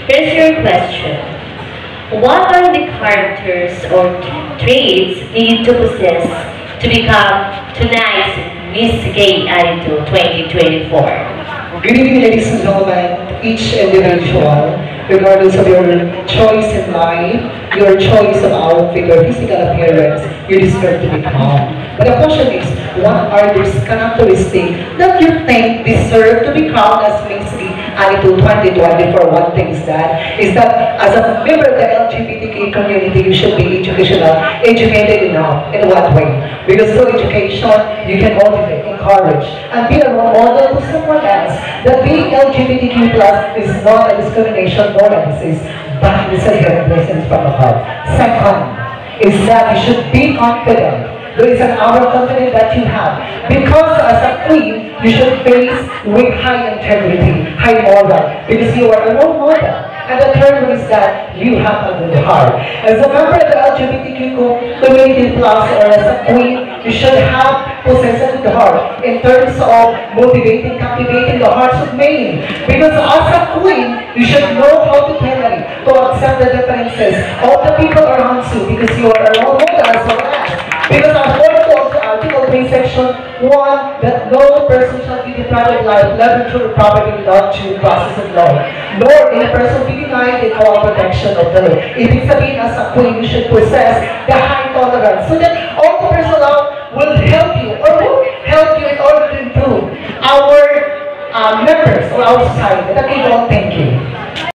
Here's your question. What are the characters or traits need to possess to become tonight's Miss Gay Attitude 2024? Good evening, ladies and gentlemen, each individual, regardless of your choice in life, your choice of outfit or physical appearance, you deserve to be calm. But the question is, what are those characteristics that you think deserve to be crowned as Miss Gay Attitude 2024? One thing is that as a member of the LGBTQ community, you should be educated enough. In what way? Because through education, you can motivate, encourage, and be a role model to someone else that being LGBTQ plus is not a discrimination nor a disease, but it is a great blessing from above. Second is that you should be confident. There is an aura of confidence that you have. Because as a queen, you should face with high integrity, high moral, because you are a role model. And the third one is that you have a good heart. As a member of the LGBTQ community plus or as a queen, you should have possess a good heart in terms of motivating, captivating the hearts of men. Because as a queen, you should know how to tolerate, to accept the differences of the people around you because you are a role model as well as. Because according to Article 3, Section 1, that no person shall be deprived of life, never through property without due process of law, nor any person be denied the equal protection of the law. Ibig sabihin, as a queen, you should possess the high tolerance so that all the person around will help you in order to improve our members or our society. The